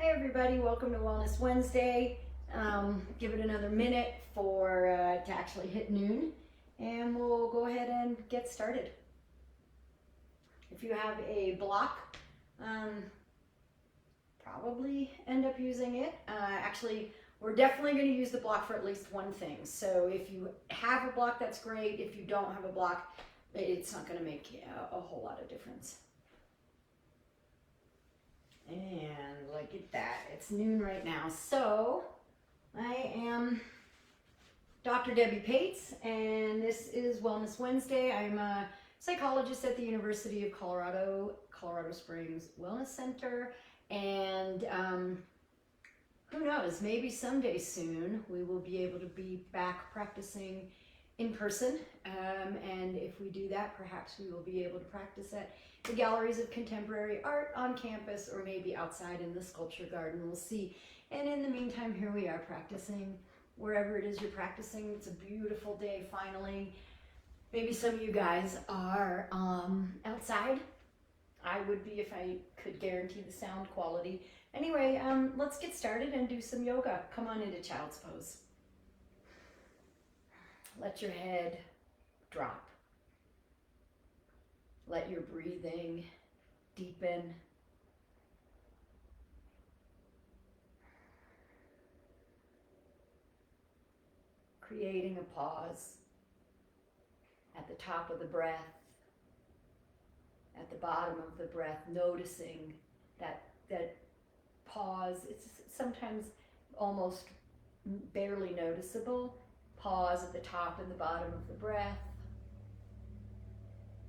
Hey everybody, welcome to Wellness Wednesday. Give it another minute for to actually hit noon, and we'll go ahead and get started. If you have a block, probably end up using it. Actually, we're definitely going to use the block for at least one thing. So if you have a block, that's great. If you don't have a block, it's not going to make a whole lot of difference. And look at that, it's noon right now. So I am Dr. Debbie Pates, and this is Wellness Wednesday. I'm a psychologist at the University of Colorado Springs Wellness Center, and who knows, maybe someday soon we will be able to be back practicing in person, and if we do that, perhaps we will be able to practice at the galleries of contemporary art on campus, or maybe outside in the sculpture garden. We'll see. And in the meantime, here we are practicing wherever it is you're practicing. It's a beautiful day finally. Maybe some of you guys are outside. I would be if I could guarantee the sound quality. Anyway, let's get started and do some yoga. Come on into child's pose. Let your head drop. Let your breathing deepen. Creating a pause at the top of the breath, at the bottom of the breath, noticing that pause. It's sometimes almost barely noticeable. Pause at the top and the bottom of the breath.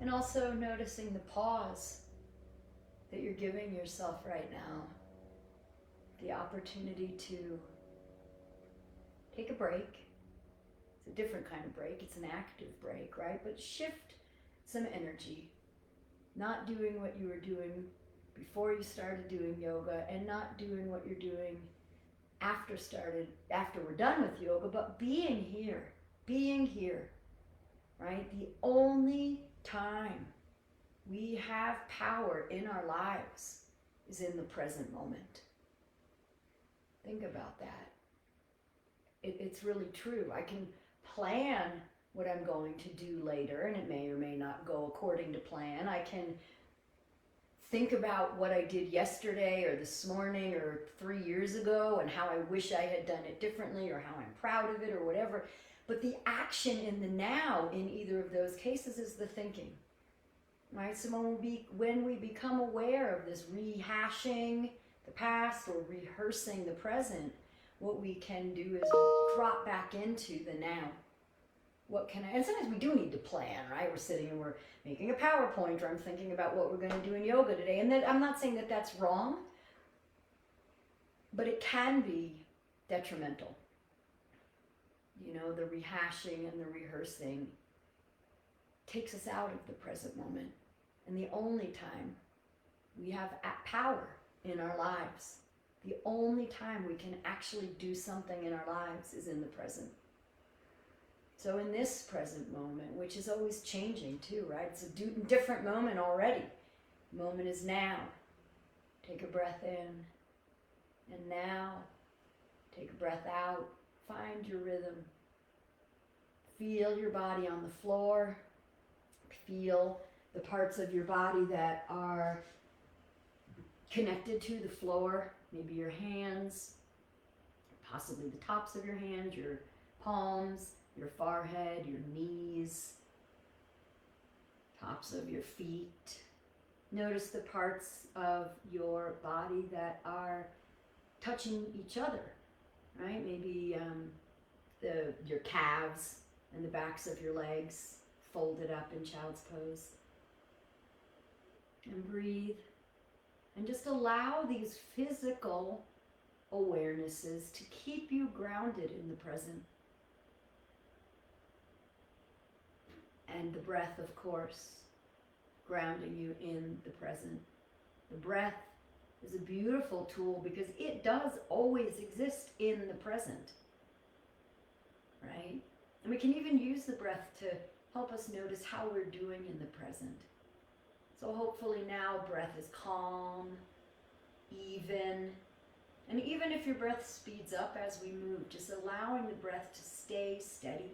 And also noticing the pause that you're giving yourself right now. The opportunity to take a break. It's a different kind of break. It's an active break, right? But shift some energy. Not doing what you were doing before you started doing yoga, and not doing what you're doing after we're done with yoga, but being here, right? The only time we have power in our lives is in the present moment. Think about that. It's really true. I can plan what I'm going to do later, and it may or may not go according to plan. I can think about what I did yesterday or this morning or 3 years ago and how I wish I had done it differently, or how I'm proud of it, or whatever. But the action in the now in either of those cases is the thinking, right? So when we become aware of this rehashing the past or rehearsing the present, what we can do is drop back into the now. And sometimes we do need to plan, right? We're sitting and we're making a PowerPoint, or I'm thinking about what we're going to do in yoga today. And I'm not saying that that's wrong, but it can be detrimental. You know, the rehashing and the rehearsing takes us out of the present moment. And the only time we have power in our lives, the only time we can actually do something in our lives, is in the present. So in this present moment, which is always changing too, right? It's a different moment already. The moment is now. Take a breath in. And now, take a breath out. Find your rhythm. Feel your body on the floor. Feel the parts of your body that are connected to the floor. Maybe your hands, possibly the tops of your hands, your palms, your forehead, your knees, tops of your feet. Notice the parts of your body that are touching each other, right? Maybe your calves and the backs of your legs folded up in child's pose. And breathe. And just allow these physical awarenesses to keep you grounded in the present. And the breath, of course, grounding you in the present. The breath is a beautiful tool because it does always exist in the present, right? And we can even use the breath to help us notice how we're doing in the present. So hopefully now breath is calm, even, And even if your breath speeds up as we move, just allowing the breath to stay steady,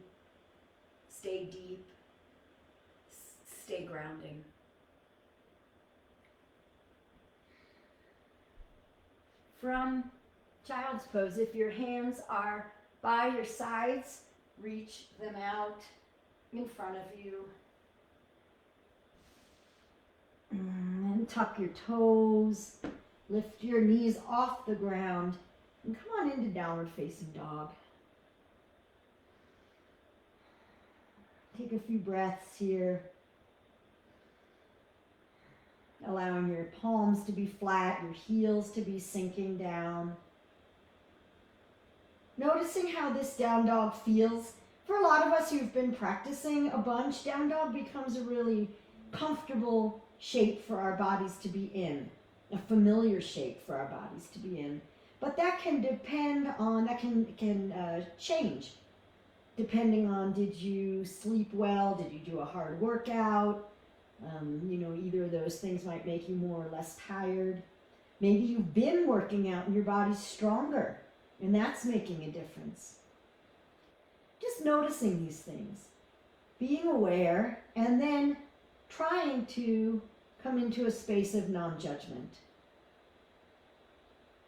stay deep, stay grounding. From child's pose, if your hands are by your sides, reach them out in front of you. And tuck your toes, lift your knees off the ground, and come on into downward facing dog. Take a few breaths here, allowing your palms to be flat, your heels to be sinking down. Noticing how this down dog feels. For a lot of us who've been practicing a bunch, down dog becomes a really comfortable shape for our bodies to be in, a familiar shape for our bodies to be in. But that can depend on, that can change depending on, did you sleep well, did you do a hard workout? Either of those things might make you more or less tired. Maybe you've been working out and your body's stronger, and that's making a difference. Just noticing these things, being aware, and then trying to come into a space of non-judgment.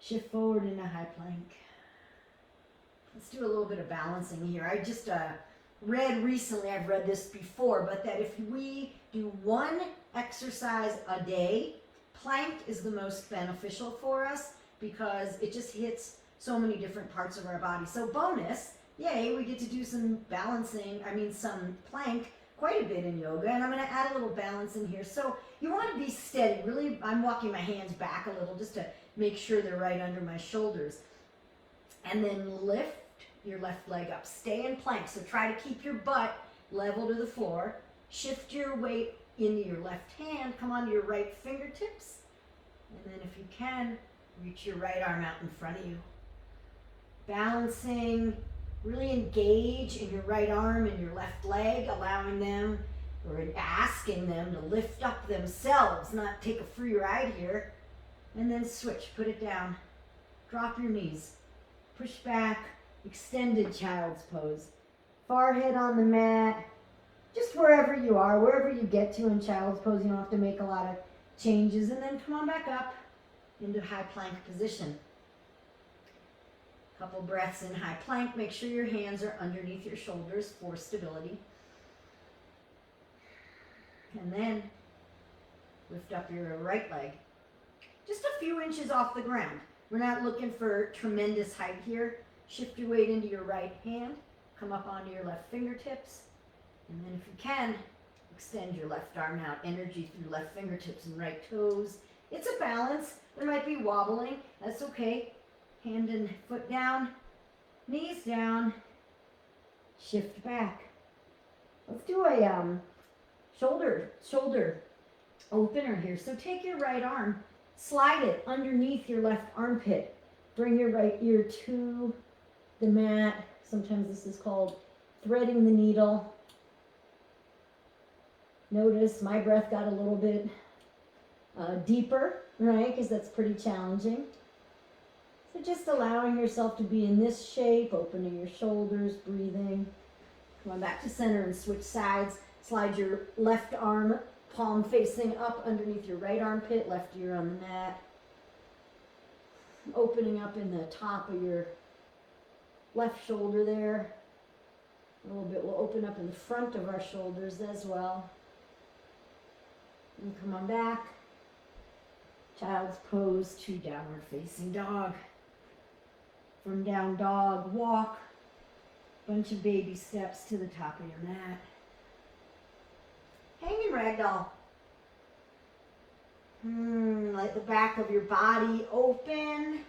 Shift forward in a high plank. Let's do a little bit of balancing here. I just read recently, I've read this before, but that if we do one exercise a day, plank is the most beneficial for us because it just hits so many different parts of our body. So bonus, yay, we get to do some some plank quite a bit in yoga, and I'm going to add a little balance in here. So you want to be steady. Really, I'm walking my hands back a little just to make sure they're right under my shoulders. And then lift your left leg up. Stay in plank. So try to keep your butt level to the floor. Shift your weight into your left hand. Come onto your right fingertips. And then if you can, reach your right arm out in front of you. Balancing, really engage in your right arm and your left leg, allowing them or asking them to lift up themselves, not take a free ride here. And then switch, put it down. Drop your knees. Push back, extended child's pose. Forehead on the mat. Just wherever you are, wherever you get to in child's pose, you don't have to make a lot of changes. And then come on back up into high plank position. Couple breaths in high plank. Make sure your hands are underneath your shoulders for stability. And then lift up your right leg. Just a few inches off the ground. We're not looking for tremendous height here. Shift your weight into your right hand. Come up onto your left fingertips. And then if you can, extend your left arm out. Energy through left fingertips and right toes. It's a balance. There might be wobbling. That's okay. Hand and foot down. Knees down. Shift back. Let's do a shoulder opener here. So take your right arm. Slide it underneath your left armpit. Bring your right ear to the mat. Sometimes this is called threading the needle. Notice my breath got a little bit deeper, right? Because that's pretty challenging. So just allowing yourself to be in this shape, opening your shoulders, breathing. Come on back to center and switch sides. Slide your left arm, palm facing up underneath your right armpit, left ear on the mat. Opening up in the top of your left shoulder there. A little bit will open up in the front of our shoulders as well. And come on back. Child's pose to downward facing dog. From down dog, walk. Bunch of baby steps to the top of your mat. Hanging ragdoll. Let the back of your body open.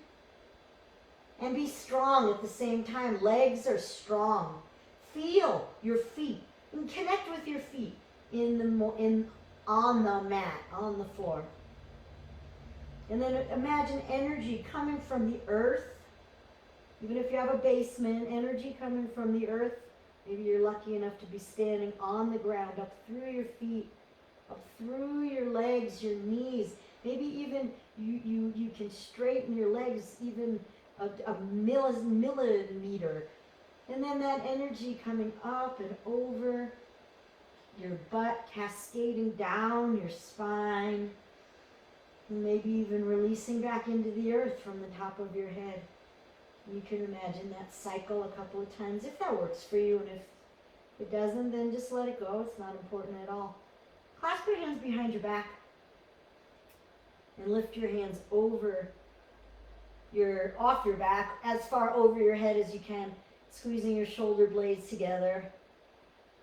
And be strong at the same time. Legs are strong. Feel your feet. And connect with your feet on the mat, on the floor. And then imagine energy coming from the earth. Even if you have a basement, energy coming from the earth. Maybe you're lucky enough to be standing on the ground, up through your feet, up through your legs, your knees. Maybe even You can straighten your legs even a millimeter. And then that energy coming up and over your butt, cascading down your spine, and maybe even releasing back into the earth from the top of your head. You can imagine that cycle a couple of times if that works for you, and if it doesn't, then just let it go. It's not important at all. Clasp your hands behind your back and lift your hands off your back, as far over your head as you can, squeezing your shoulder blades together.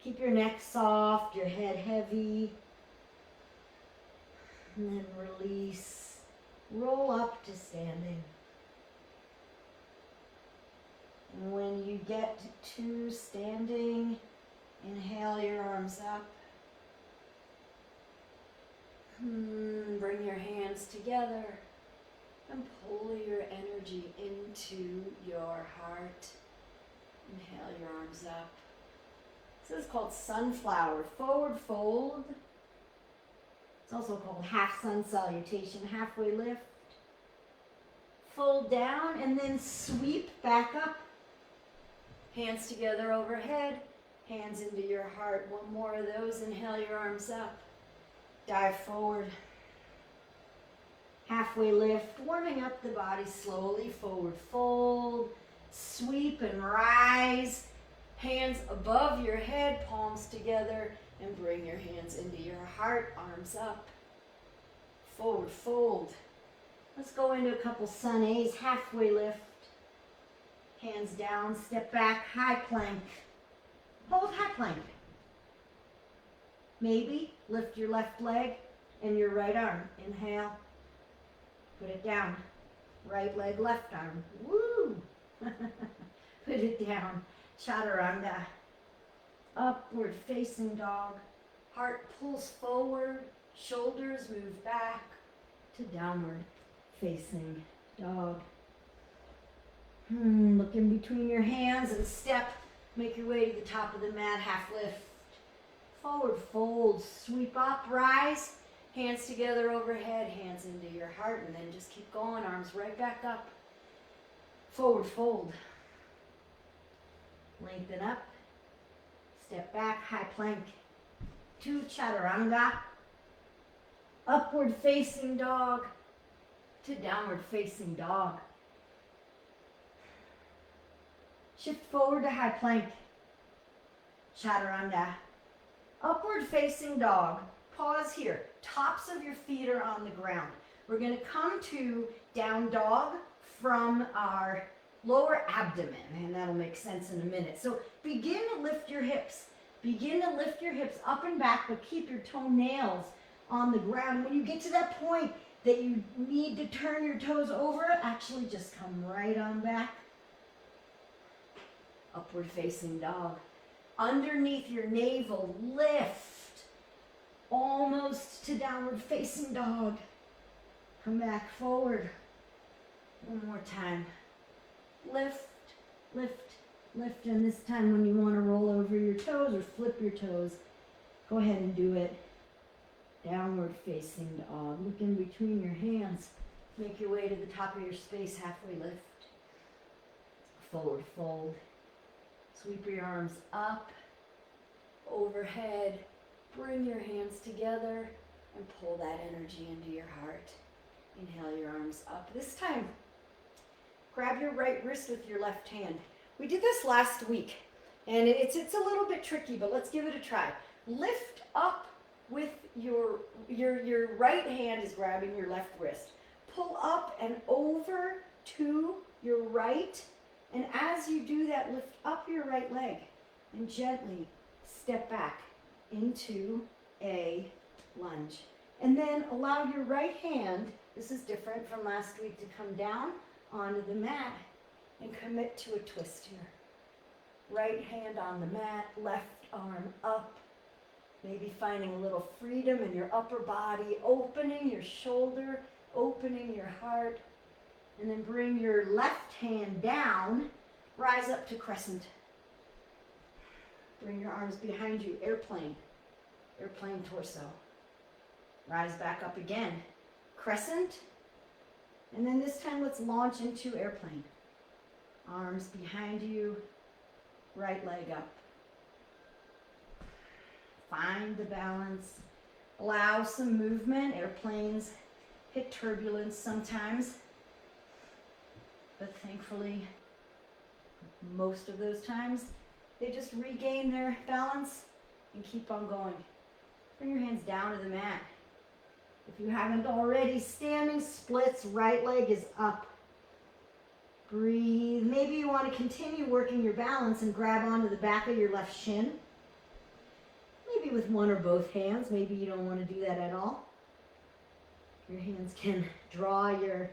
Keep your neck soft, your head heavy, and then release. Roll up to standing. And when you get to standing, inhale your arms up. Bring your hands together and pull your energy into your heart. Inhale your arms up. This is called sunflower forward fold. It's also called half sun salutation, halfway lift. Fold down and then sweep back up. Hands together overhead, hands into your heart. One more of those. Inhale your arms up. Dive forward. Halfway lift, warming up the body slowly. Forward fold. Sweep and rise. Hands above your head, palms together, and bring your hands into your heart, arms up. Forward fold. Let's go into a couple sun A's, halfway lift. Hands down, step back, high plank. Hold high plank. Maybe lift your left leg and your right arm. Inhale. Put it down. Right leg, left arm. Woo! Put it down. Chaturanga. Upward facing dog. Heart pulls forward. Shoulders move back to downward facing dog. Look in between your hands and step. Make your way to the top of the mat, half lift. Forward fold, sweep up, rise. Hands together overhead, hands into your heart, and then just keep going. Arms right back up. Forward fold. Lengthen up. Step back, high plank. To chaturanga. Upward facing dog to downward facing dog. Shift forward to high plank. Chaturanga. Upward facing dog. Pause here. Tops of your feet are on the ground. We're going to come to down dog from our lower abdomen, and that'll make sense in a minute. So begin to lift your hips. Begin to lift your hips up and back, but keep your toenails on the ground. When you get to that point that you need to turn your toes over, actually just come right on back. Upward facing dog. Underneath your navel, lift. Almost to downward facing dog. Come back forward. One more time. Lift, lift, lift. And this time when you want to roll over your toes or flip your toes, go ahead and do it. Downward facing dog. Look in between your hands. Make your way to the top of your space, halfway lift. Forward fold. Sweep your arms up, overhead. Bring your hands together and pull that energy into your heart. Inhale your arms up. This time, grab your right wrist with your left hand. We did this last week, and it's a little bit tricky, but let's give it a try. Lift up with your right hand is grabbing your left wrist. Pull up and over to your right, and as you do that, lift up your right leg and gently step back into a lunge. And then allow your right hand, this is different from last week, to come down onto the mat and commit to a twist here. Right hand on the mat, left arm up. Maybe finding a little freedom in your upper body, opening your shoulder, opening your heart. And then bring your left hand down, rise up to crescent. Bring your arms behind you, airplane torso. Rise back up again. Crescent, And then this time let's launch into airplane. Arms behind you, right leg up. Find the balance. Allow some movement. Airplanes hit turbulence sometimes, but thankfully, most of those times, they just regain their balance and keep on going. Bring your hands down to the mat. If you haven't already, standing splits, right leg is up. Breathe. Maybe you want to continue working your balance and grab onto the back of your left shin. Maybe with one or both hands. Maybe you don't want to do that at all. Your hands can draw your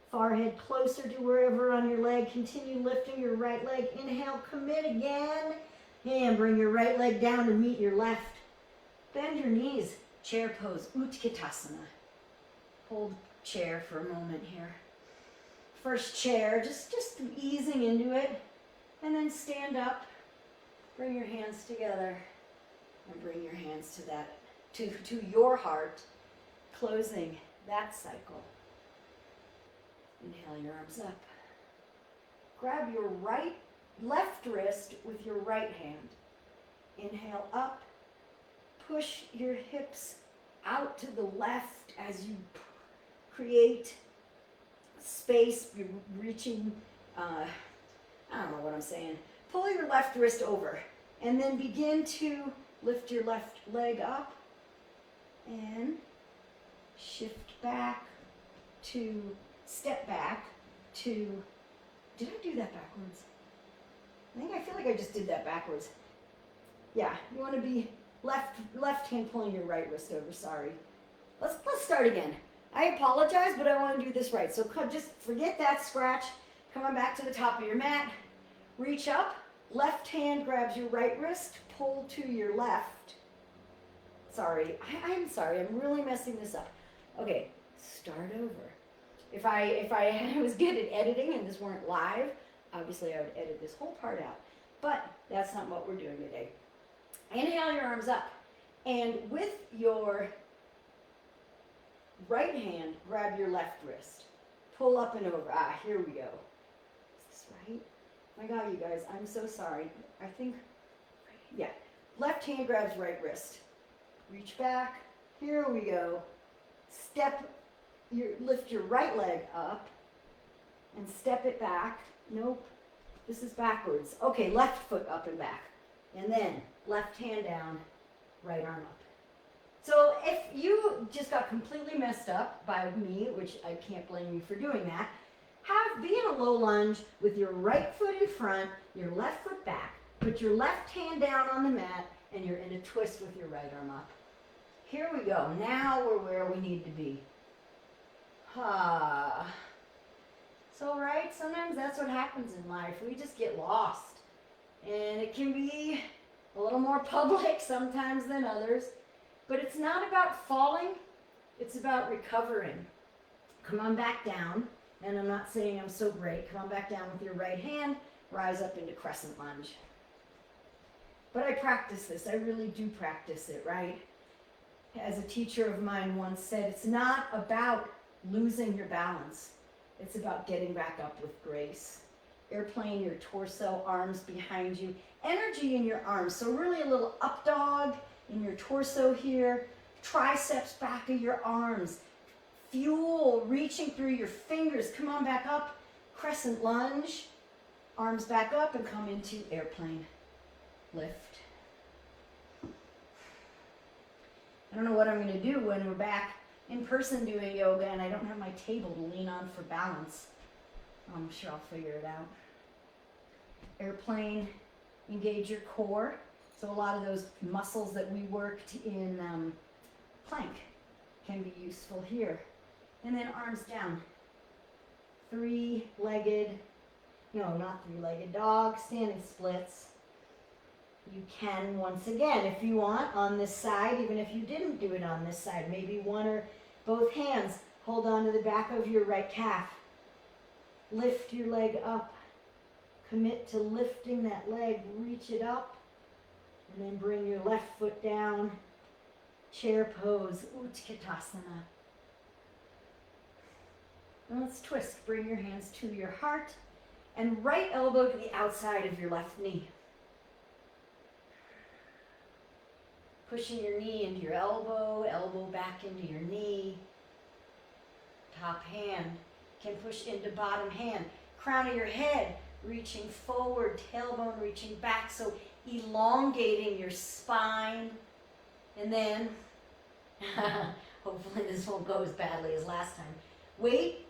forehead closer to wherever on your leg. Continue lifting your right leg. Inhale, commit again. And bring your right leg down to meet your left. Bend your knees. Chair pose, Utkatasana. Hold chair for a moment here. First chair, just easing into it. And then stand up. Bring your hands together. And bring your hands to that, to your heart. Closing that cycle. Inhale your arms up. Grab your left wrist with your right hand. Inhale up. Push your hips out to the left as you create space. You're reaching, I don't know what I'm saying. Pull your left wrist over and then begin to lift your left leg up and shift back to, step back to, did I do that backwards? I feel like I just did that backwards. Yeah, you want to be left hand pulling your right wrist over, sorry. Let's start again. I apologize, but I want to do this right. So just forget that scratch. Come on back to the top of your mat. Reach up. Left hand grabs your right wrist. Pull to your left. Sorry, I'm sorry. I'm really messing this up. Okay, start over. If I was good at editing and this weren't live, obviously I would edit this whole part out. But that's not what we're doing today. Inhale your arms up. And with your right hand, grab your left wrist. Pull up and over. Here we go. Is this right? My God, you guys, I'm so sorry. I think, yeah. Left hand grabs right wrist. Reach back. Here we go. Lift your right leg up and step it back. Nope. This is backwards. Okay, left foot up and back. And then left hand down, right arm up. So if you just got completely messed up by me, which I can't blame you for doing that, be in a low lunge with your right foot in front, your left foot back. Put your left hand down on the mat and you're in a twist with your right arm up. Here we go. Now we're where we need to be. So right, sometimes that's what happens in life. We just get lost. And it can be a little more public sometimes than others. But it's not about falling, it's about recovering. Come on back down. And I'm not saying I'm so great. Come on back down with your right hand. Rise up into crescent lunge. But I practice this. I really do practice it, right? As a teacher of mine once said, it's not about losing your balance. It's about getting back up with grace. Airplane your torso, arms behind you. Energy in your arms. So really a little up dog in your torso here. Triceps back of your arms. Fuel reaching through your fingers. Come on back up. Crescent lunge. Arms back up and come into airplane. Lift. I don't know what I'm going to do when we're back in person doing yoga and I don't have my table to lean on for balance. I'm sure I'll figure it out. Airplane, engage your core. So a lot of those muscles that we worked in plank can be useful here. And then arms down. Not three-legged dog, standing splits. You can, once again, if you want, on this side, even if you didn't do it on this side, maybe one or both hands, hold on to the back of your right calf. Lift your leg up. Commit to lifting that leg, reach it up, and then bring your left foot down. Chair pose, Utkatasana. And let's twist. Bring your hands to your heart and right elbow to the outside of your left knee. Pushing your knee into your elbow, elbow back into your knee. Top hand can push into bottom hand. Crown of your head reaching forward, tailbone reaching back, so elongating your spine. And then, hopefully this won't go as badly as last time.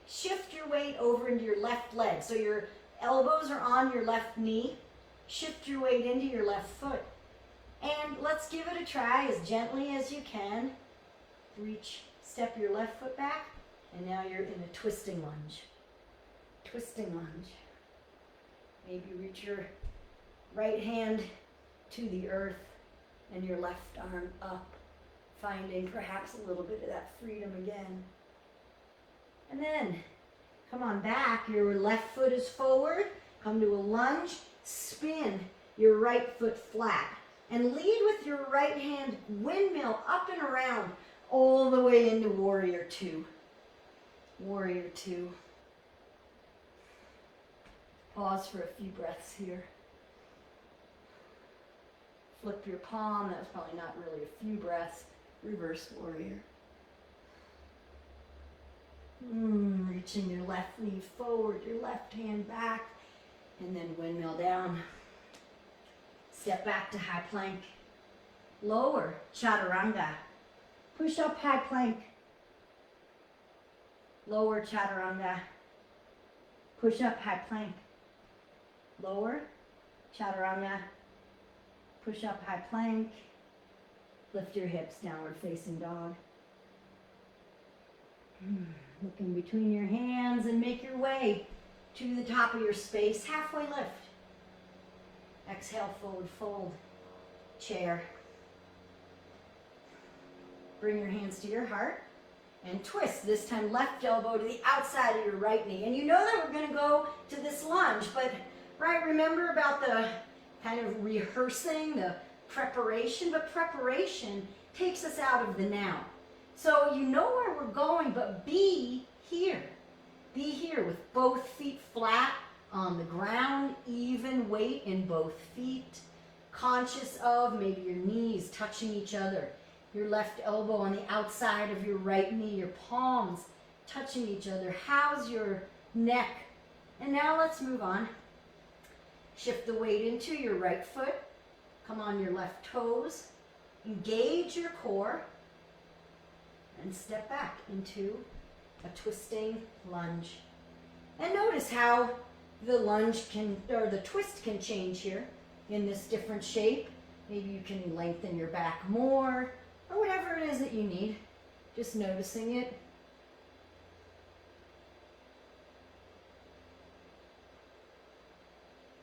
Shift your weight over into your left leg. So your elbows are on your left knee. Shift your weight into your left foot. And let's give it a try as gently as you can. Step your left foot back, and now you're in a twisting lunge. Twisting lunge. Maybe reach your right hand to the earth and your left arm up, finding perhaps a little bit of that freedom again. And then come on back, your left foot is forward, come to a lunge, spin your right foot flat, and lead with your right hand, windmill up and around, all the way into Warrior Two. Warrior Two. Pause for a few breaths here. Flip your palm, that was probably not really a few breaths. Reverse warrior. Reaching your left knee forward, your left hand back, and then windmill down. Step back to high plank. Lower, chaturanga. Push up high plank. Lower, chaturanga. Push up high plank. Lower, chaturanga. Push up high plank. Lift your hips, downward facing dog. Look in between your hands and make your way to the top of your space. Halfway lift. Exhale, forward fold. Chair. Bring your hands to your heart and twist. This time left elbow to the outside of your right knee. And you know that we're going to go to this lunge, but remember about the kind of rehearsing, the preparation, but preparation takes us out of the now. So you know where we're going, but be here. Be here with both feet flat on the ground, even weight in both feet, conscious of maybe your knees touching each other, your left elbow on the outside of your right knee, your palms touching each other. How's your neck? And now let's move on. Shift the weight into your right foot. Come on your left toes. Engage your core. And step back into a twisting lunge. And notice how the the twist can change here in this different shape. Maybe you can lengthen your back more, or whatever it is that you need. Just noticing it.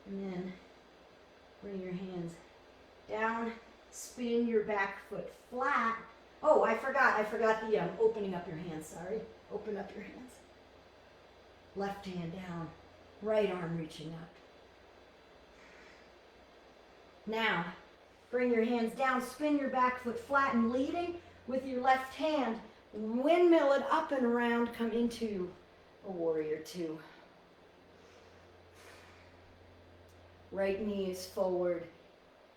And then bring your hands down, spin your back foot flat. Oh, I forgot the opening up your hands, sorry. Open up your hands. Left hand down, right arm reaching up. Now, bring your hands down, spin your back foot flat, and leading with your left hand, windmill it up and around, come into a Warrior Two. Right knee is forward.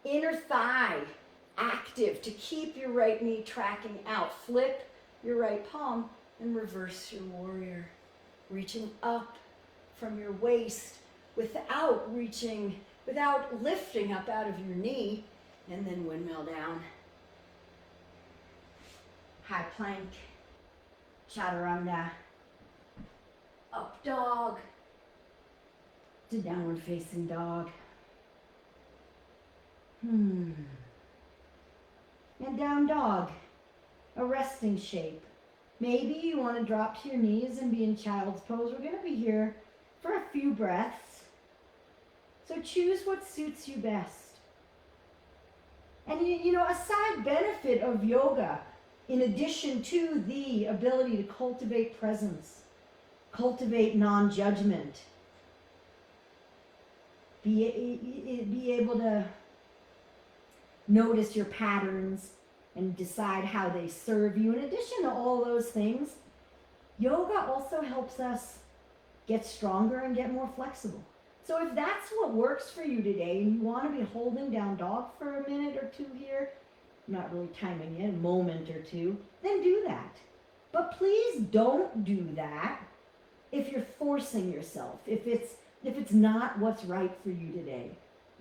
Inner thigh active to keep your right knee tracking out. Flip your right palm and reverse your warrior. Reaching up from your waist without lifting up out of your knee, and then windmill down. High plank, chaturanga, up dog to downward facing dog. And down dog, a resting shape. Maybe you want to drop to your knees and be in child's pose. We're going to be here for a few breaths. So choose what suits you best. And a side benefit of yoga, in addition to the ability to cultivate presence, cultivate non-judgment, be able to notice your patterns and decide how they serve you. In addition to all those things, Yoga also helps us get stronger and get more flexible. So if that's what works for you today and you want to be holding down dog for a minute or two here, not really timing it, a moment or two, then do that. But please don't do that if you're forcing yourself, if it's not what's right for you today.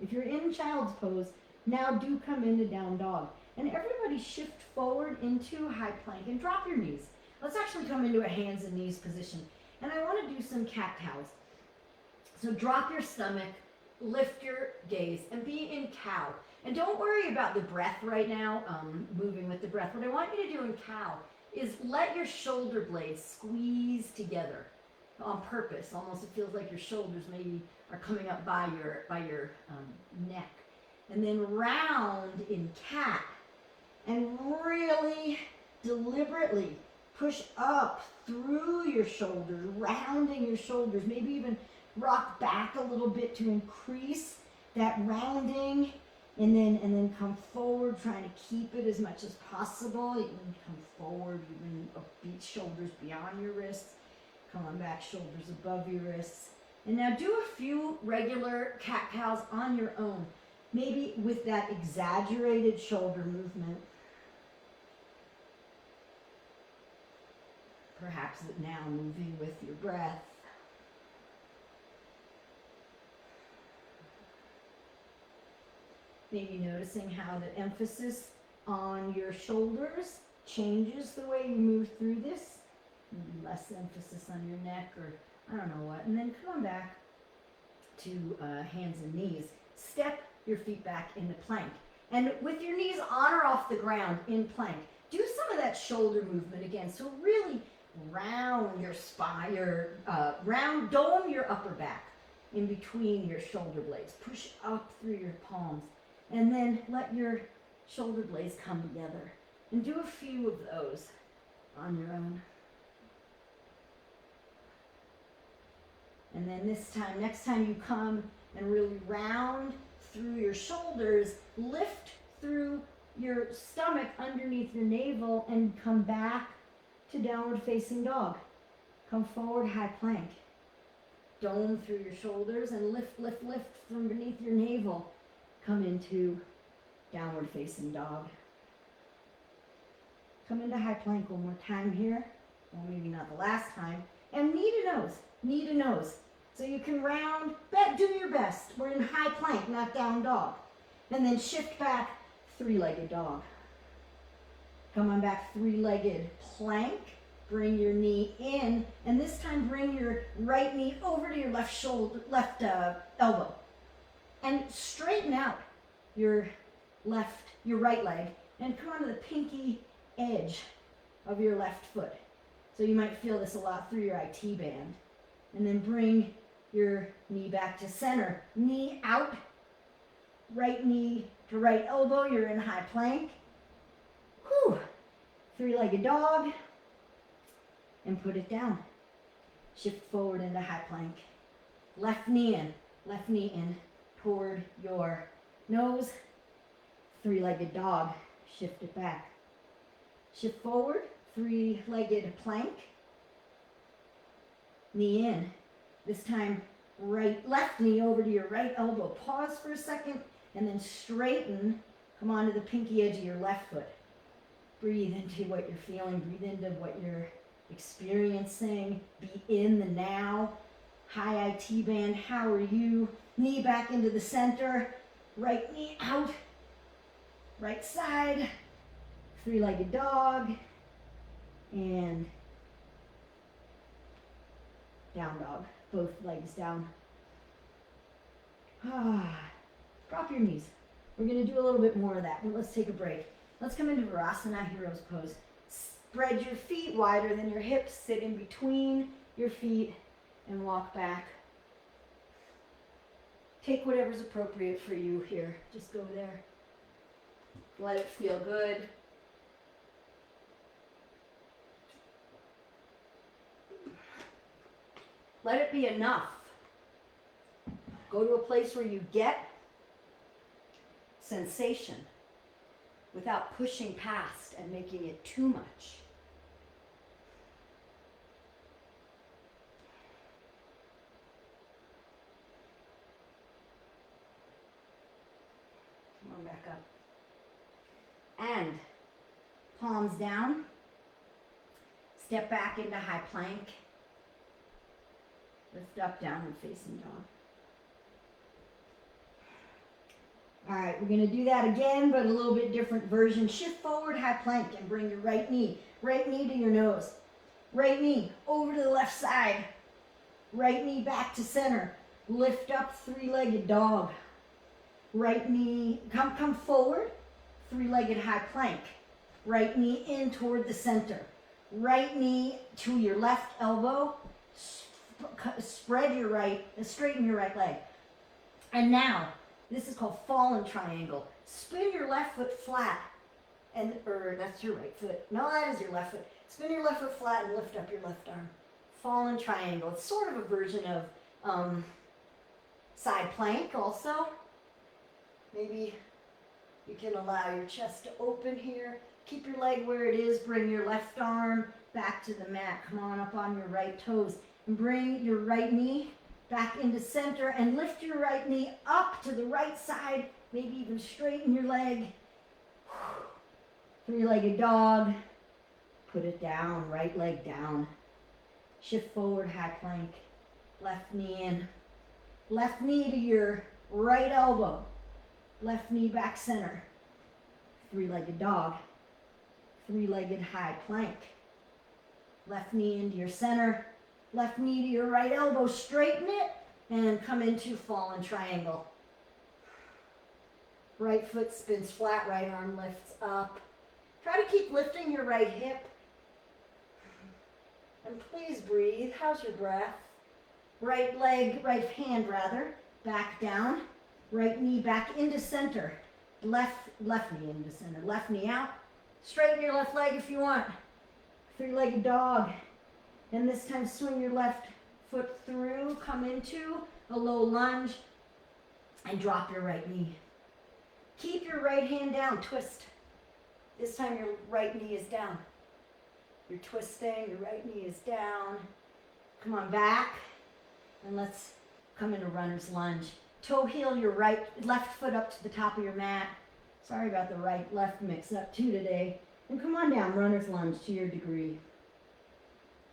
If you're in child's pose, now do come into down dog. And everybody shift forward into high plank and drop your knees. Let's actually come into a hands and knees position. And I want to do some cat-cows. So drop your stomach, lift your gaze, and be in cow. And don't worry about the breath right now, moving with the breath. What I want you to do in cow is let your shoulder blades squeeze together on purpose. Almost it feels like your shoulders maybe are coming up by your neck. And then round in cat. And really deliberately push up through your shoulders, rounding your shoulders, maybe even rock back a little bit to increase that rounding, and then come forward, trying to keep it as much as possible. You can come forward, even beat shoulders beyond your wrists, come on back, shoulders above your wrists. And now do a few regular cat-cows on your own, maybe with that exaggerated shoulder movement. Perhaps now moving with your breath. Maybe noticing how the emphasis on your shoulders changes the way you move through this. Maybe less emphasis on your neck, or I don't know what. And then come on back to hands and knees. Step your feet back into plank. And with your knees on or off the ground in plank, do some of that shoulder movement again. So really round your spine, dome your upper back in between your shoulder blades. Push up through your palms. And then let your shoulder blades come together. And do a few of those on your own. And then next time you come and really round through your shoulders, lift through your stomach underneath your navel and come back to downward facing dog. Come forward, high plank. Dome through your shoulders and lift from beneath your navel. Come into downward facing dog. Come into high plank one more time here. Well, maybe not the last time. And knee to nose. So you can round, do your best. We're in high plank, not down dog. And then shift back, three-legged dog. Come on back, three-legged plank. Bring your knee in, and this time bring your right knee over to your left elbow. And straighten out your right leg, and come onto the pinky edge of your left foot. So you might feel this a lot through your IT band. And then bring your knee back to center. Knee out, right knee to right elbow, you're in high plank. Whew. Three-legged dog, and put it down. Shift forward into high plank. Left knee in toward your nose. Three-legged dog, shift it back. Shift forward, three-legged plank. Knee in. This time, left knee over to your right elbow. Pause for a second, and then straighten. Come onto the pinky edge of your left foot. Breathe into what you're feeling. Breathe into what you're experiencing. Be in the now. High IT band, how are you? Knee back into the center. Right knee out. Right side. Three-legged dog. And down dog. Both legs down. Drop your knees. We're going to do a little bit more of that, but let's take a break. Let's come into Virasana, Hero's Pose. Spread your feet wider than your hips. Sit in between your feet and walk back. Take whatever's appropriate for you here. Just go there. Let it feel good. Let it be enough. Go to a place where you get sensation without pushing past and making it too much. back up. And palms down. Step back into high plank. Lift up, downward facing dog. All right, we're gonna do that again, but a little bit different version. Shift forward, high plank, and bring your right knee to your nose. Right knee over to the left side. Right knee back to center. Lift up, three-legged dog. Right knee, come forward, three-legged high plank. Right knee in toward the center. Right knee to your left elbow. Spread your right, straighten your right leg. And now, this is called fallen triangle. Spin your left foot flat. That's your right foot. No, that is your left foot. Spin your left foot flat and lift up your left arm. Fallen triangle. It's sort of a version of side plank also. Maybe you can allow your chest to open here. Keep your leg where it is. Bring your left arm back to the mat. Come on up on your right toes. And bring your right knee back into center and lift your right knee up to the right side. Maybe even straighten your leg. Three-legged dog. Put it down. Right leg down. Shift forward, high plank. Left knee in. Left knee to your right elbow. Left knee back center. Three-legged dog. Three-legged high plank. Left knee into your center. Left knee to your right elbow. Straighten it and come into fallen triangle. Right foot spins flat. Right arm lifts up. Try to keep lifting your right hip. And please breathe. How's your breath? Right hand back down. Right knee back into center. Left knee into center. Left knee out. Straighten your left leg if you want. Three-legged dog. And this time swing your left foot through. Come into a low lunge. And drop your right knee. Keep your right hand down. Twist. This time your right knee is down. You're twisting. Your right knee is down. Come on back. And let's come into runner's lunge. Toe heel your left foot up to the top of your mat. Sorry about the right-left mix-up too today. And come on down, runner's lunge to your degree.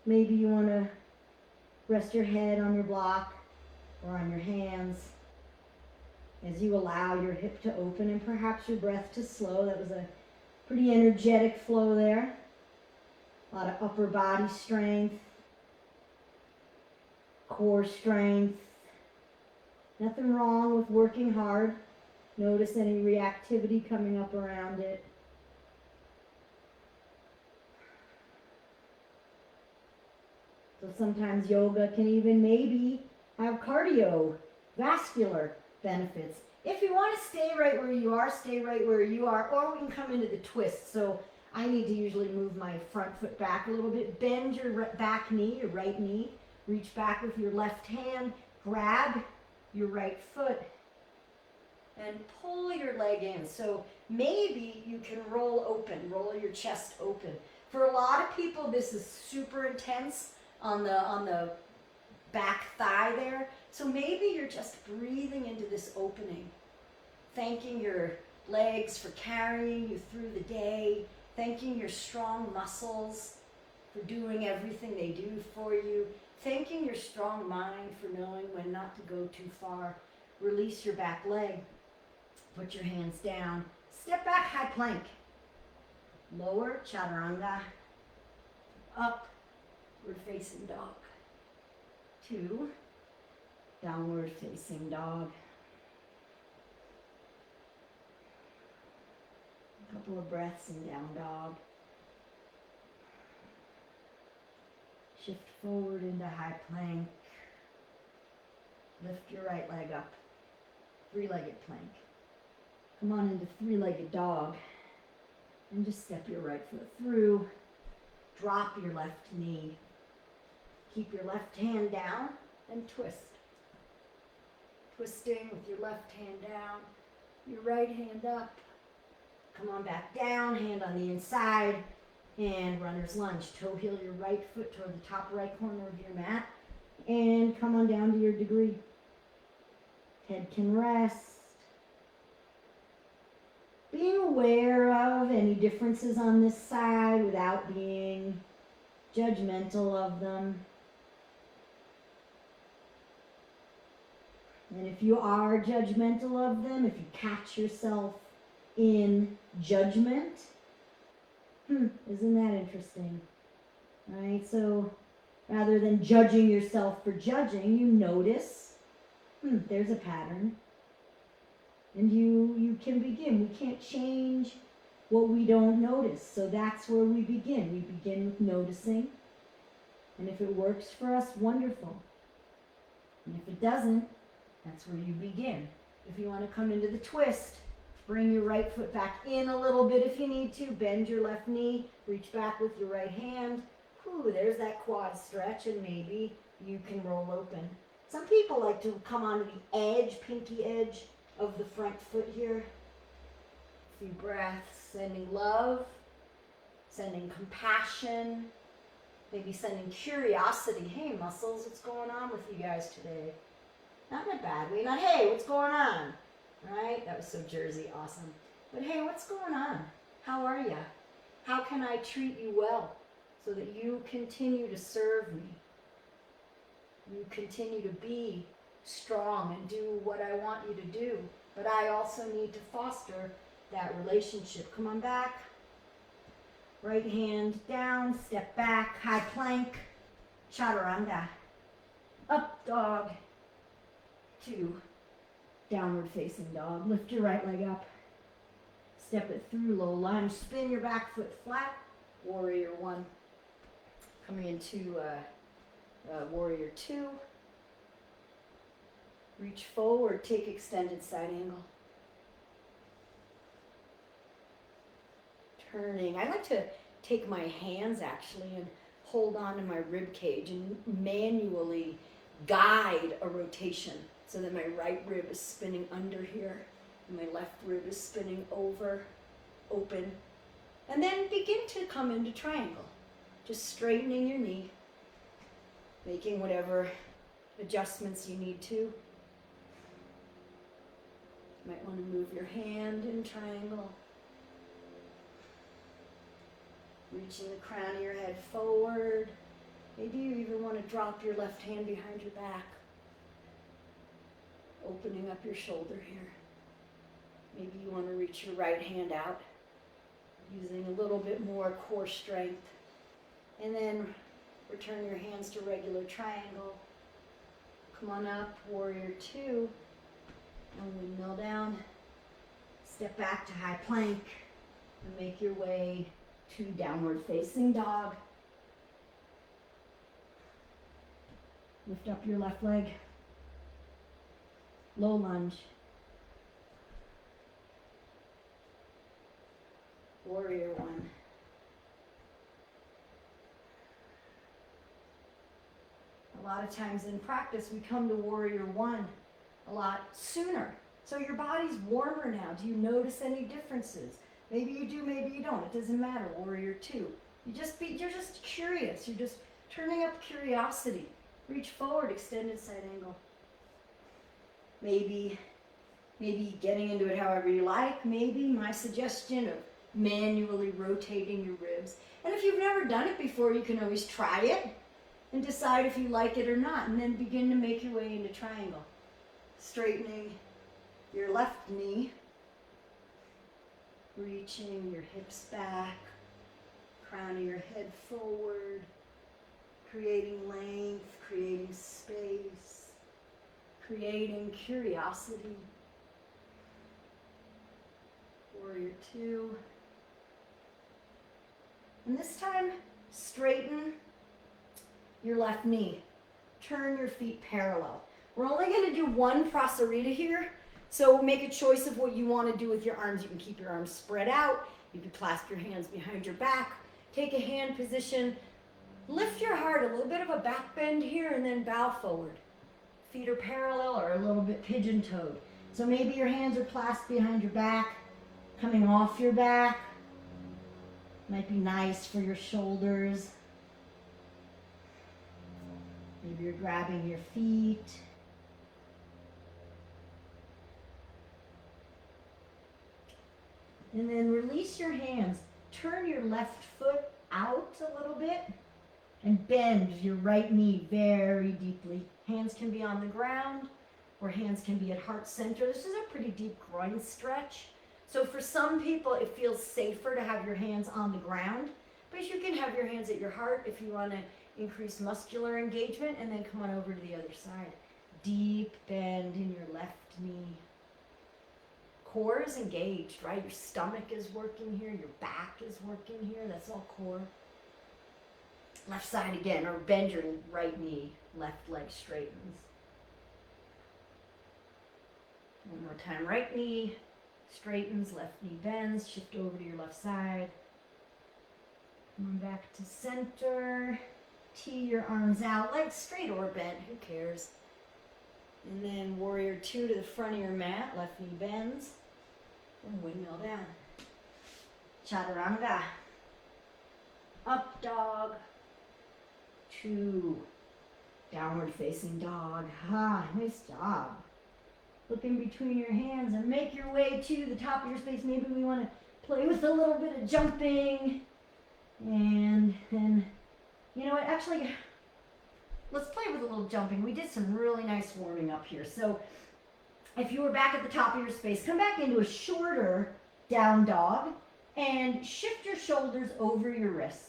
Maybe you want to rest your head on your block or on your hands as you allow your hip to open and perhaps your breath to slow. That was a pretty energetic flow there. A lot of upper body strength, core strength. Nothing wrong with working hard. Notice any reactivity coming up around it. So sometimes yoga can even maybe have cardiovascular benefits. If you want to stay right where you are, stay right where you are, or we can come into the twist. So I need to usually move my front foot back a little bit. Bend your back knee, your right knee. Reach back with your left hand. Grab your right foot and pull your leg in. So maybe you can roll your chest open. For a lot of people, this is super intense on the back thigh there. So maybe you're just breathing into this opening, thanking your legs for carrying you through the day, thanking your strong muscles for doing everything they do for you, thanking your strong mind for knowing when not to go too far. Release your back leg. Put your hands down. Step back, high plank. Lower, chaturanga. Upward facing dog. 2. Downward facing dog. A couple of breaths in down dog. Shift forward into high plank. Lift your right leg up. Three-legged plank. Come on into three-legged dog. And just step your right foot through. Drop your left knee. Keep your left hand down and twist. Twisting with your left hand down, your right hand up. Come on back down, hand on the inside, and runner's lunge. Toe heel your right foot toward the top right corner of your mat, and come on down to your degree. Head can rest. being aware of any differences on this side without being judgmental of them. And if you are judgmental of them, if you catch yourself in judgment, isn't that interesting? Right? So rather than judging yourself for judging, you notice, there's a pattern. And you can begin. We can't change what we don't notice. So that's where we begin. We begin with noticing. And if it works for us, wonderful. And if it doesn't, that's where you begin. If you want to come into the twist, bring your right foot back in a little bit if you need to. Bend your left knee. Reach back with your right hand. There's that quad stretch, and maybe you can roll open. Some people like to come onto the edge, pinky edge of the front foot here. A few breaths, sending love, sending compassion, maybe sending curiosity. Hey, muscles, what's going on with you guys today? Not in a bad way. Not, hey, what's going on? Right? That was so Jersey, awesome. But hey, what's going on? How are you? How can I treat you well so that you continue to serve me? You continue to be strong and do what I want you to do. But I also need to foster that relationship. Come on back. Right hand down, step back, high plank, chaturanga. Up dog. 2, downward facing dog. Lift your right leg up. Step it through, low lunge. Spin your back foot flat. Warrior 1. Coming into warrior 2. Reach forward, take extended side angle. Turning. I like to take my hands actually and hold on to my rib cage and manually guide a rotation so that my right rib is spinning under here and my left rib is spinning over, open. And then begin to come into triangle. Just straightening your knee, making whatever adjustments you need to. You might want to move your hand in triangle. Reaching the crown of your head forward. Maybe you even want to drop your left hand behind your back. Opening up your shoulder here. Maybe you want to reach your right hand out, using a little bit more core strength. And then return your hands to regular triangle. Come on up, warrior 2. And windmill down. Step back to high plank. And make your way to downward facing dog. Lift up your left leg. Low lunge. Warrior 1. A lot of times in practice, we come to warrior 1 a lot sooner. So your body's warmer now. Do you notice any differences? Maybe you do, maybe you don't. It doesn't matter. Warrior 2. You're just curious. You're just turning up curiosity. Reach forward, extended side angle. Maybe getting into it however you like. Maybe my suggestion of manually rotating your ribs. And if you've never done it before, you can always try it and decide if you like it or not, and then begin to make your way into triangle. Straightening your left knee, reaching your hips back, crown of your head forward, creating length, creating space, creating curiosity. Warrior 2. And this time, straighten your left knee. Turn your feet parallel. We're only going to do one prasarita here, so make a choice of what you want to do with your arms. You can keep your arms spread out. You can clasp your hands behind your back. Take a hand position. Lift your heart, a little bit of a back bend here, and then bow forward. Feet are parallel or a little bit pigeon-toed. So maybe your hands are clasped behind your back, coming off your back. Might be nice for your shoulders. Maybe you're grabbing your feet. And then release your hands. Turn your left foot out a little bit and bend your right knee very deeply. Hands can be on the ground or hands can be at heart center. This is a pretty deep groin stretch. So for some people, it feels safer to have your hands on the ground, but you can have your hands at your heart if you want to increase muscular engagement, and then come on over to the other side. Deep bend in your left knee. Core is engaged, right? Your stomach is working here, your back is working here. That's all core. Left side again, or bend your right knee. Left leg straightens. One more time. Right knee straightens, left knee bends. Shift over to your left side. Come back to center. Tee your arms out, legs straight or bent, who cares? And then warrior 2 to the front of your mat, left knee bends, and windmill down. Chaturanga. Up dog. 2. Downward facing dog. Nice job. Look in between your hands and make your way to the top of your space. Maybe we want to play with a little bit of jumping. And then, you know what, actually, let's play with a little jumping. We did some really nice warming up here. So if you were back at the top of your space, come back into a shorter down dog and shift your shoulders over your wrists.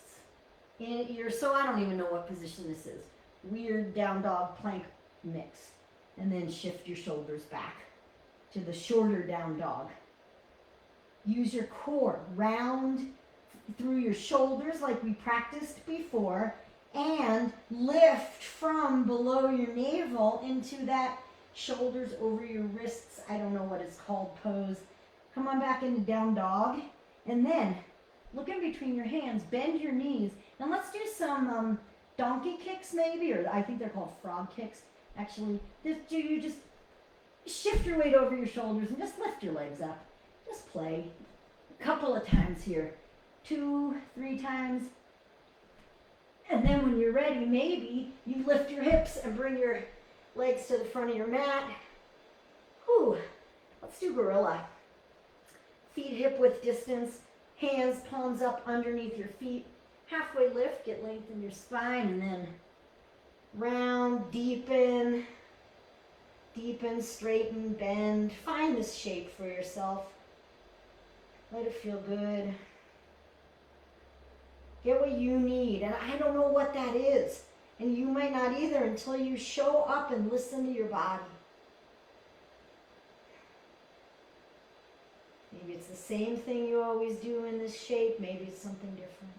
So I don't even know what position this is. Weird down dog plank mix. And then shift your shoulders back to the shorter down dog. Use your core, round through your shoulders like we practiced before, and lift from below your navel into that shoulders over your wrists, I don't know what it's called, pose. Come on back into down dog, and then look in between your hands, bend your knees, and let's do some donkey kicks maybe, or I think they're called frog kicks. Actually, you just shift your weight over your shoulders and just lift your legs up. Just play a couple of times here. 2, 3 times. And then when you're ready, maybe you lift your hips and bring your legs to the front of your mat. Whew. Let's do gorilla. Feet hip width distance, hands, palms up underneath your feet. Halfway lift, get length in your spine, and then round, deepen, straighten, bend. Find this shape for yourself. Let it feel good. Get what you need, and I don't know what that is, and you might not either until you show up and listen to your body. Maybe it's the same thing you always do in this shape, maybe it's something different.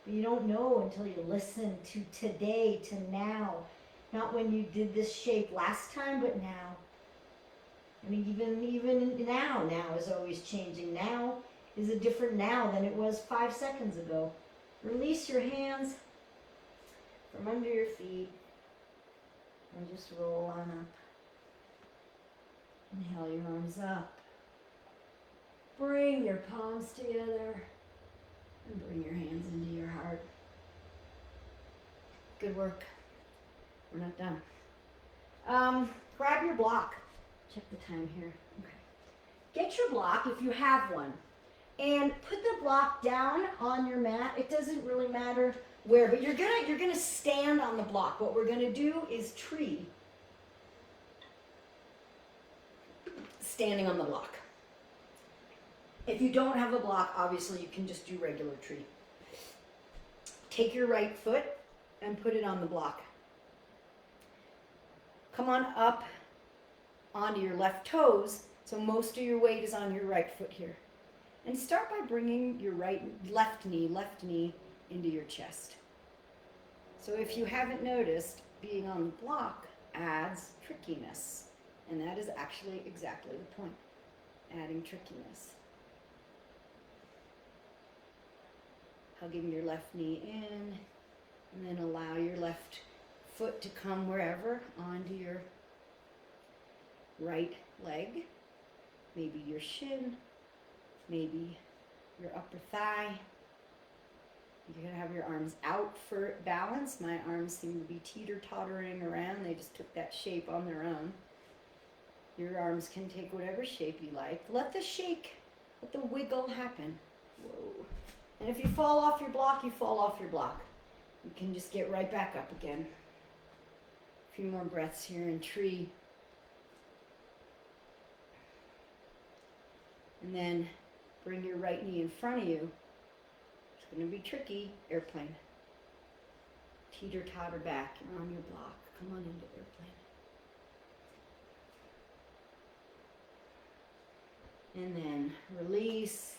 But you don't know until you listen to today, to now. Not when you did this shape last time, but now. And even now is always changing. Now is a different now than it was 5 seconds ago. Release your hands from under your feet and just roll on up. Inhale your arms up. Bring your palms together and bring your hands into your heart. Good work. We're not done. Grab your block. Check the time here. Okay. Get your block if you have one. And put the block down on your mat. It doesn't really matter where, but you're gonna stand on the block. What we're gonna do is tree. Standing on the block. If you don't have a block, obviously you can just do regular tree. Take your right foot and put it on the block. Come on up onto your left toes, so most of your weight is on your right foot here. And start by bringing your left knee into your chest. So if you haven't noticed, being on the block adds trickiness. And that is actually exactly the point, adding trickiness. Hugging your left knee in, and then allow your left foot to come wherever onto your right leg, maybe your shin, maybe your upper thigh. You can have your arms out for balance. My arms seem to be teeter-tottering around. They just took that shape on their own. Your arms can take whatever shape you like. Let the shake Let the wiggle happen. Whoa. And if you fall off your block, you fall off your block. You can just get right back up again. A few more breaths here in tree. And then bring your right knee in front of you. It's going to be tricky. Airplane. Teeter-totter back. You're on your block. Come on into airplane. And then release.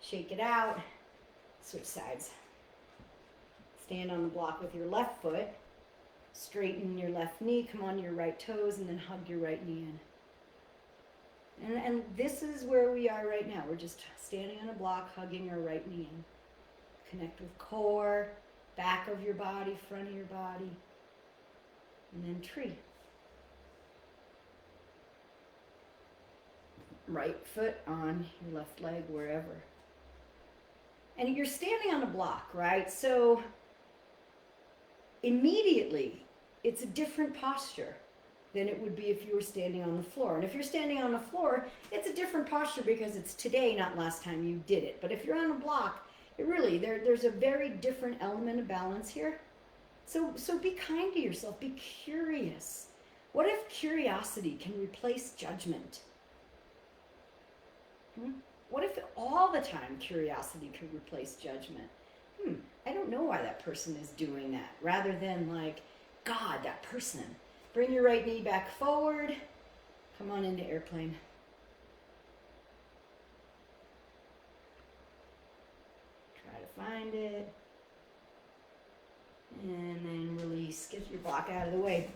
Shake it out. Switch sides. Stand on the block with your left foot. Straighten your left knee. Come on your right toes and then hug your right knee in. And this is where we are right now. We're just standing on a block, hugging our right knee in. Connect with core, back of your body, front of your body, and then tree. Right foot on your left leg, wherever. And you're standing on a block, right? So immediately, it's a different posture than it would be if you were standing on the floor. And if you're standing on the floor, it's a different posture because it's today, not last time you did it. But if you're on a block, it really, there's a very different element of balance here. So be kind to yourself. Be curious. What if curiosity can replace judgment? What if all the time curiosity could replace judgment? I don't know why that person is doing that. Rather than like, God, that person. Bring your right knee back forward. Come on into airplane. Try to find it. And then release. Get your block out of the way.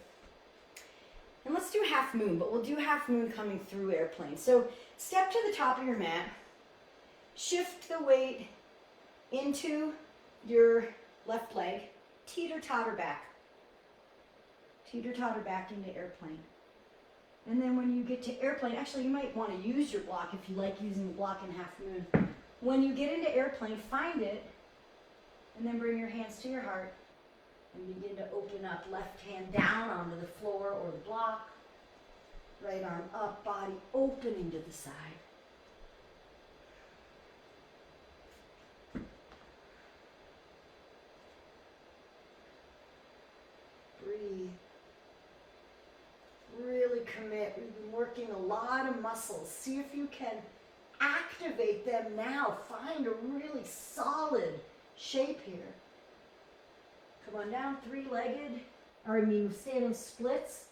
And let's do half moon, but we'll do half moon coming through airplane. So step to the top of your mat. Shift the weight into your left leg. Teeter-totter back. Teeter-totter back into airplane. And then when you get to airplane, actually you might want to use your block if you like using the block in half moon. When you get into airplane, find it, and then bring your hands to your heart and begin to open up. Left hand down onto the floor or the block. Right arm up, body opening to the side. Breathe. Really commit. We've been working a lot of muscles. See if you can activate them now. Find a really solid shape here. Come on down, three-legged, standing splits.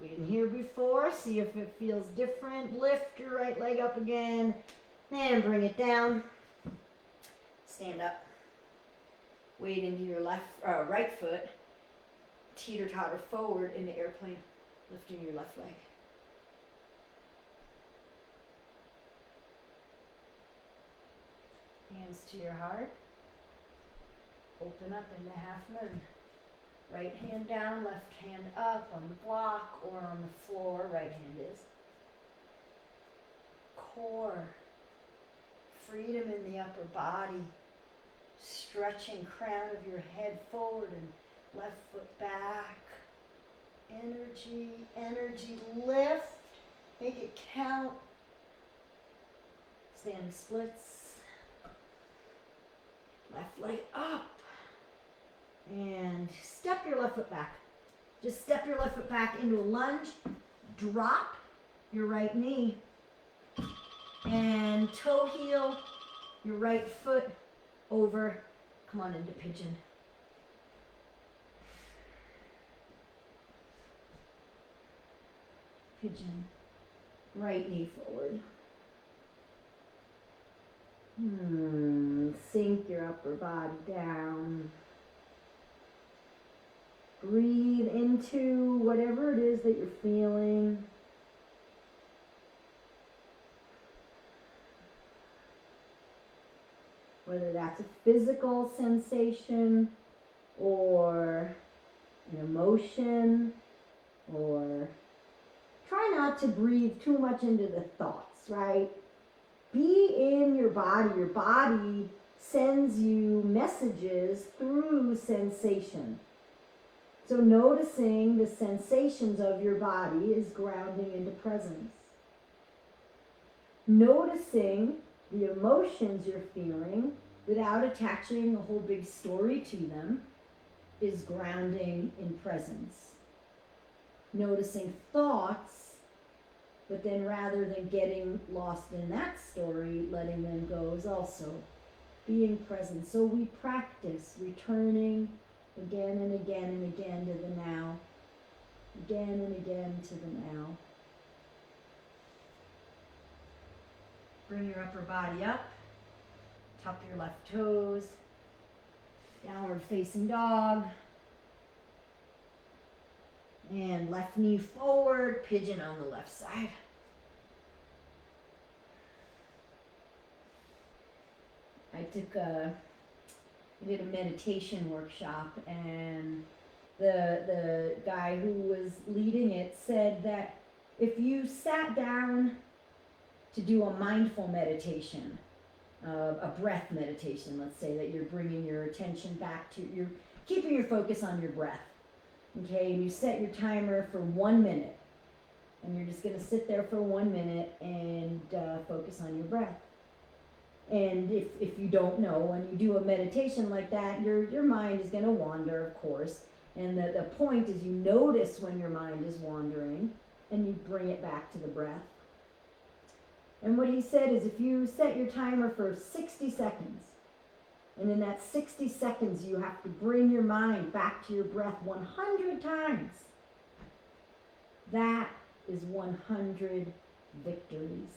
We didn't hear before. See if it feels different. Lift your right leg up again and bring it down. Stand up. Weight into your right foot. Teeter-totter forward into airplane, lifting your left leg. Hands to your heart. Open up into half moon. Right hand down, left hand up on the block or on the floor. Right hand is. Core. Freedom in the upper body. Stretching crown of your head forward and left foot back. Energy, energy, lift. Make it count. Standing splits. Left leg up. And step your left foot back. Just step your left foot back into a lunge. Drop your right knee. And toe heel your right foot over. Come on into pigeon. Pigeon. Right knee forward. Sink your upper body down. Breathe into whatever it is that you're feeling. Whether that's a physical sensation or an emotion, or try not to breathe too much into the thoughts, right? Be in your body. Your body sends you messages through sensation. So noticing the sensations of your body is grounding into presence. noticing the emotions you're feeling without attaching a whole big story to them is grounding in presence. Noticing thoughts, but then rather than getting lost in that story, letting them go is also being present. So we practice returning again and again and again to the now, again and again to the now. Bring your upper body up, tuck your left toes, downward facing dog, and left knee forward, pigeon on the left side. I did a meditation workshop, and the guy who was leading it said that if you sat down to do a mindful meditation, a breath meditation, let's say that you're bringing your attention back to, you're keeping your focus on your breath, okay, and you set your timer for 1 minute, and you're just going to sit there for 1 minute and focus on your breath. And if you don't know, when you do a meditation like that, your mind is going to wander, of course. And the point is you notice when your mind is wandering and you bring it back to the breath. And what he said is if you set your timer for 60 seconds, and in that 60 seconds you have to bring your mind back to your breath 100 times, that is 100 victories.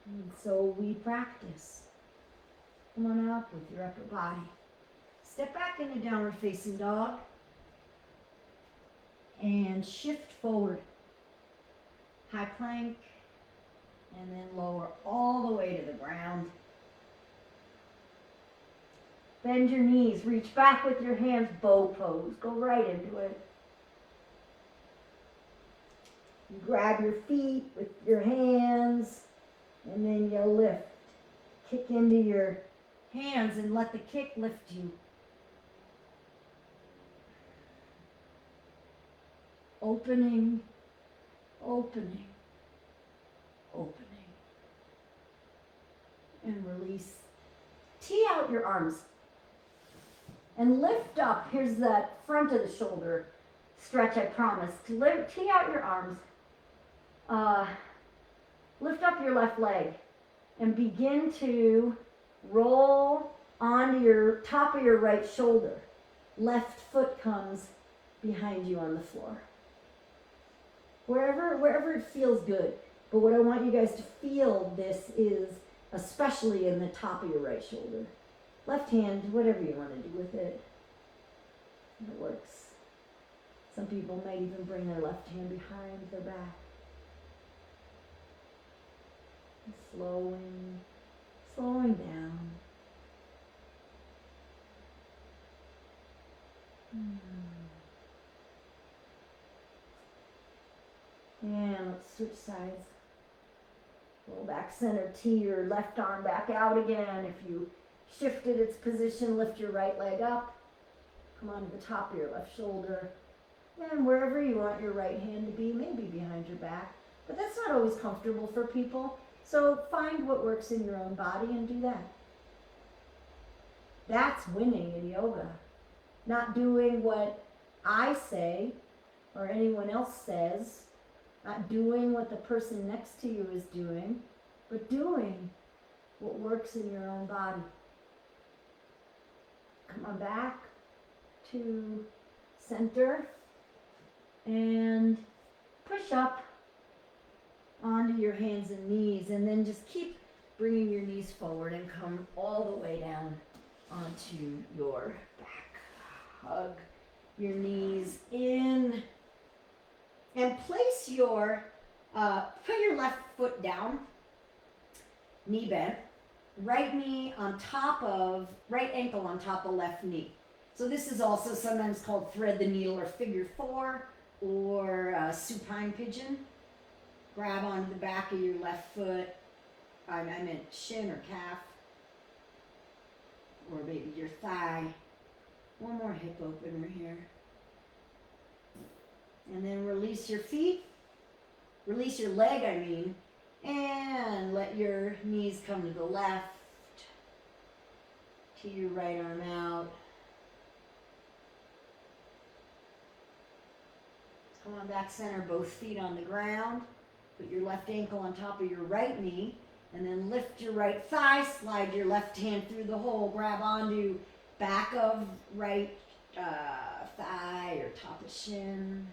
And so we practice. Come on up with your upper body. Step back into downward facing dog. And shift forward. High plank. And then lower all the way to the ground. Bend your knees. Reach back with your hands. Bow pose. Go right into it. You grab your feet with your hands. And then you lift. Kick into your hands and let the kick lift you. Opening, opening, opening. And release. Tee out your arms. And lift up. Here's that front of the shoulder stretch I promised. Tee out your arms. Lift up your left leg and begin to roll onto your top of your right shoulder. Left foot comes behind you on the floor. Wherever it feels good. But what I want you guys to feel this is especially in the top of your right shoulder. Left hand, whatever you want to do with it. It works. Some people might even bring their left hand behind their back. Slowing down. And let's switch sides. Roll back center, tee your left arm back out again. If you shifted its position, lift your right leg up. Come on to the top of your left shoulder. And wherever you want your right hand to be, maybe behind your back. But that's not always comfortable for people. So find what works in your own body and do that. That's winning in yoga. Not doing what I say or anyone else says. Not doing what the person next to you is doing, but doing what works in your own body. Come on back to center and push up onto your hands and knees, and then just keep bringing your knees forward and come all the way down onto your back. Hug your knees in and place your, put your left foot down, knee bent, right ankle on top of left knee. So this is also sometimes called thread the needle or figure 4 or supine pigeon. Grab onto the back of your left foot, I meant shin or calf. or maybe your thigh. One more hip opener here. And then release your feet. Release your leg, I mean. And let your knees come to the left. To your right arm out. Come on back center, both feet on the ground. Put your left ankle on top of your right knee. And then lift your right thigh, slide your left hand through the hole, grab onto back of right thigh or top of shin.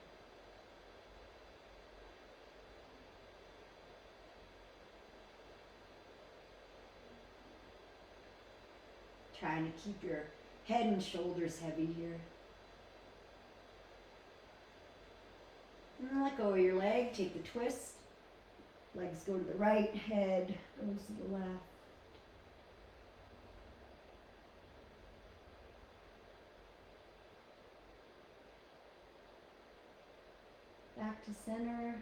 Trying to keep your head and shoulders heavy here. And let go of your leg, take the twist. Legs go to the right, head goes to the left. Back to center.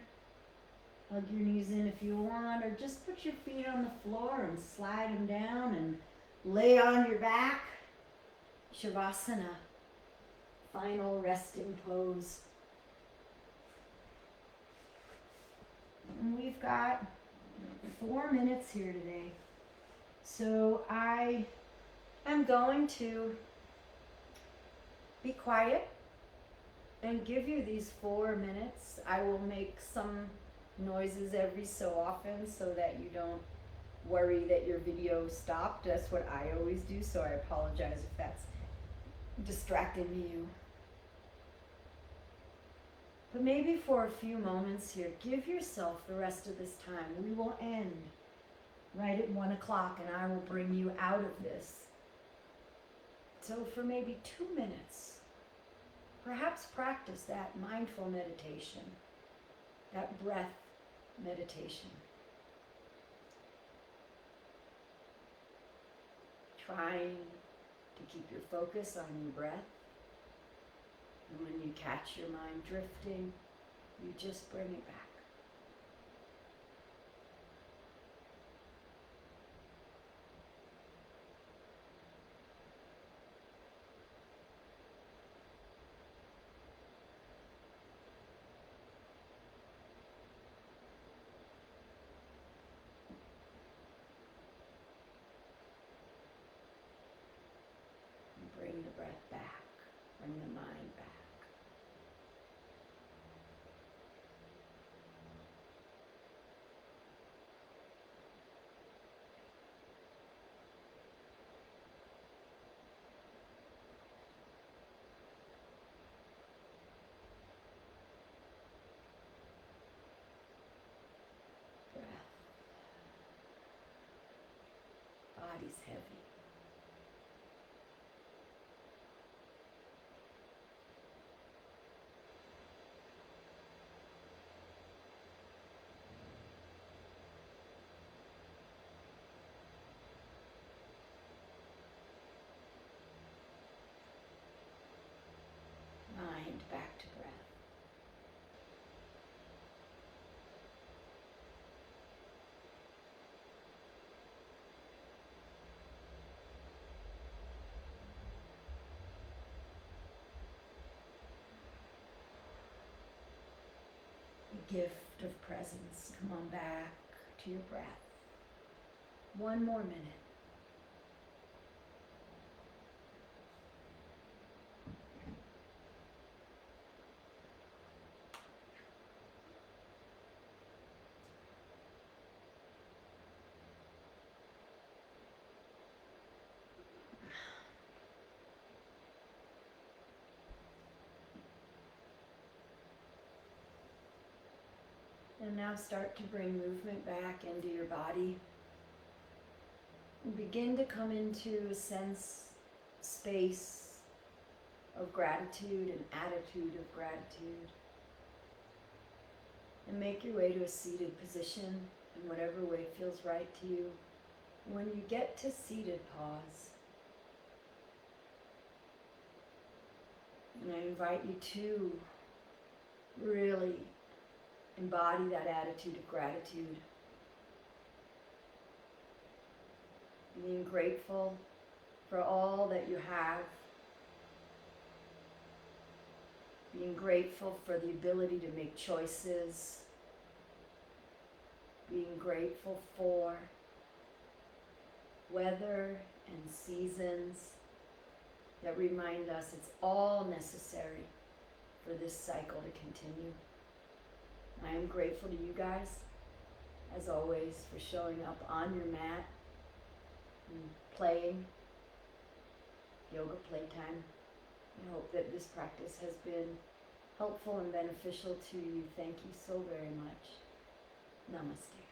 Hug your knees in if you want, or just put your feet on the floor and slide them down and lay on your back. Shavasana. Final resting pose. And we've got 4 minutes here today. So I am going to be quiet and give you these 4 minutes. I will make some noises every so often so that you don't worry that your video stopped. That's what I always do, so I apologize if that's distracting you. But maybe for a few moments here, give yourself the rest of this time. We will end right at 1 o'clock and I will bring you out of this. So for maybe 2 minutes, perhaps practice that mindful meditation, that breath meditation. Trying to keep your focus on your breath. And when you catch your mind drifting, you just bring it back. And bring the breath back, bring the mind back. Body's heavy. Mind back to breath. The gift of presence. Come on back to your breath. 1 more minute. And now start to bring movement back into your body. And begin to come into a space of gratitude, an attitude of gratitude. And make your way to a seated position in whatever way feels right to you. When you get to seated, pause. And I invite you to really embody that attitude of gratitude. Being grateful for all that you have. Being grateful for the ability to make choices. Being grateful for weather and seasons that remind us it's all necessary for this cycle to continue. I am grateful to you guys, as always, for showing up on your mat and playing yoga playtime. I hope that this practice has been helpful and beneficial to you. Thank you so very much. Namaste.